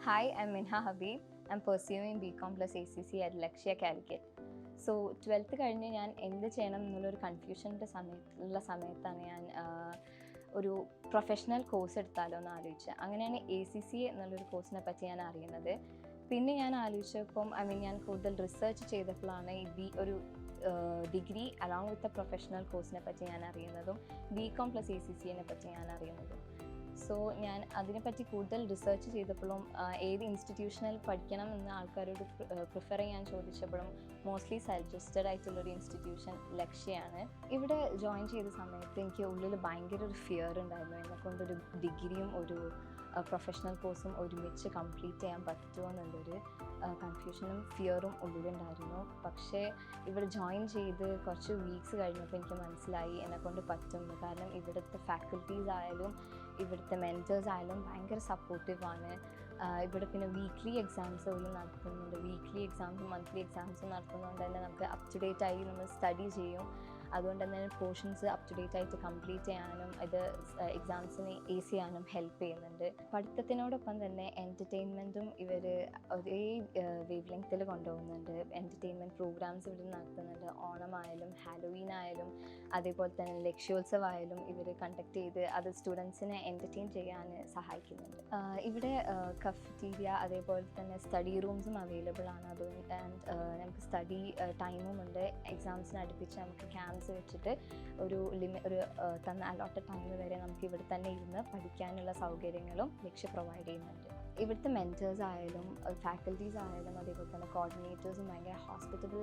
Hi, I'm Minha Habeeb. I'm pursuing BCom ACCA at Lakshya Calicut. So 12th കഴിഞ്ഞ് ഞാൻ എന്ത് ചെയ്യണം എന്നുള്ളൊരു കൺഫ്യൂഷൻ്റെ സമയത്താണ് ഞാൻ ഒരു പ്രൊഫഷണൽ കോഴ്സ് എടുത്താലോ എന്ന് ആലോചിച്ചത്. അങ്ങനെയാണ് ACCA എന്നുള്ളൊരു കോഴ്സിനെ പറ്റി ഞാൻ അറിയുന്നത്. പിന്നെ ഞാൻ ആലോചിച്ചപ്പം ഞാൻ കൂടുതൽ റിസർച്ച് ചെയ്തപ്പോഴാണ് ഒരു degree along with a professional കോഴ്സിനെ പറ്റി ഞാൻ അറിയുന്നതും BCom ACCA പറ്റി ഞാൻ അറിയുന്നതും. സോ ഞാൻ അതിനെപ്പറ്റി കൂടുതൽ റിസർച്ച് ചെയ്തപ്പോഴും ഏത് ഇൻസ്റ്റിറ്റ്യൂഷനിൽ പഠിക്കണം എന്ന ആൾക്കാരോട് പ്രിഫർ ചെയ്യാൻ ചോദിച്ചപ്പോഴും മോസ്റ്റ്ലി സജസ്റ്റഡ് ആയിട്ടുള്ളൊരു ഇൻസ്റ്റിറ്റ്യൂഷൻ ലക്ഷ്യയാണ്. ഇവിടെ ജോയിൻ ചെയ്ത സമയത്ത് എനിക്ക് ഉള്ളിൽ ഭയങ്കര ഒരു ഫിയർ ഉണ്ടായിരുന്നു. എന്നെക്കൊണ്ടൊരു ഡിഗ്രിയും ഒരു പ്രൊഫഷണൽ കോഴ്സും ഒരുമിച്ച് കംപ്ലീറ്റ് ചെയ്യാൻ പറ്റുമോ എന്നുള്ളൊരു കൺഫ്യൂഷനും ഫിയറും ഉള്ളിലുണ്ടായിരുന്നു. പക്ഷേ ഇവിടെ ജോയിൻ ചെയ്ത് കുറച്ച് വീക്സ് കഴിഞ്ഞപ്പോൾ എനിക്ക് മനസ്സിലായി എന്നെക്കൊണ്ട് പറ്റും. കാരണം ഇവിടുത്തെ ഫാക്കൽറ്റീസ് ആയാലും ഇവിടുത്തെ മെൻറ്റേഴ്സ് ആയാലും ഭയങ്കര സപ്പോർട്ടീവാണ്. ഇവിടെ പിന്നെ വീക്ക്ലി എക്സാംസ് പോലും നടത്തുന്നുണ്ട്. വീക്ക്ലി എക്സാംസും മന്ത്ലി എക്സാംസും നടത്തുന്നതുകൊണ്ട് തന്നെ നമുക്ക് അപ് ടു ഡേറ്റ് ആയി നമ്മൾ സ്റ്റഡി ചെയ്യും. അതുകൊണ്ട് തന്നെ പോർഷൻസ് അപ് ടു ഡേറ്റ് ആയിട്ട് കംപ്ലീറ്റ് ചെയ്യാനും ഇത് എക്സാംസിന് ഈസി ചെയ്യാനും ഹെൽപ്പ് ചെയ്യുന്നുണ്ട്. പഠിത്തത്തിനോടൊപ്പം തന്നെ എൻ്റർടൈൻമെൻറ്റും ഇവർ ഒരേ വേവ് ലെങ്ത്തിൽ കൊണ്ടുപോകുന്നുണ്ട്. എൻ്റർടൈൻമെൻറ്റ് പ്രോഗ്രാംസ് ഇവിടെ നടത്തുന്നുണ്ട്. ഓണമായാലും ഹാലോവീൻ ആയാലും അതേപോലെ തന്നെ ലക്ഷ്യോത്സവമായാലും ഇവർ കണ്ടക്ട് ചെയ്ത് അത് സ്റ്റുഡൻസിനെ എൻ്റർടൈൻ ചെയ്യാൻ സഹായിക്കുന്നുണ്ട്. ഇവിടെ കഫറ്റീരിയ അതേപോലെ തന്നെ സ്റ്റഡി റൂംസും അവൈലബിൾ ആണ്. അതുകൊണ്ട് നമുക്ക് സ്റ്റഡി ടൈമും ഉണ്ട്. എക്സാംസിന് അടുപ്പിച്ച് നമുക്ക് ക്യാമ്പ്സ് വെച്ചിട്ട് ഒരു തന്ന അലോട്ടഡ് ടൈം വരെ നമുക്ക് ഇവിടെ തന്നെ ഇരുന്ന് പഠിക്കാനുള്ള സൗകര്യങ്ങളും ലക്ഷ്യം പ്രൊവൈഡ് ചെയ്യുന്നുണ്ട്. ഇവിടുത്തെ മെൻറ്റേഴ്സ് ആയാലും ഫാക്കൽറ്റീസ് ആയാലും അതേപോലെ തന്നെ കോർഡിനേറ്റേഴ്സും ഭയങ്കര ഹോസ്പിറ്റബിൾ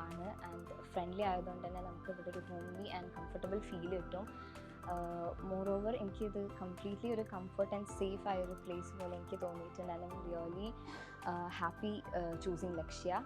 ആണ് ആൻഡ് ഫ്രണ്ട്ലി ആയതുകൊണ്ട് തന്നെ നമുക്ക് ഇവിടെ ഒരു ഹോംലി ആൻഡ് കംഫർട്ടബിൾ ഫീൽ കിട്ടും. മോറോവർ എനിക്കിത് കംപ്ലീറ്റ്ലി ഒരു കംഫർട്ട് ആൻഡ് സേഫ് ആയൊരു പ്ലേസ് പോലെ എനിക്ക് തോന്നിയിട്ടുണ്ട്. I am really happy choosing Lakshya.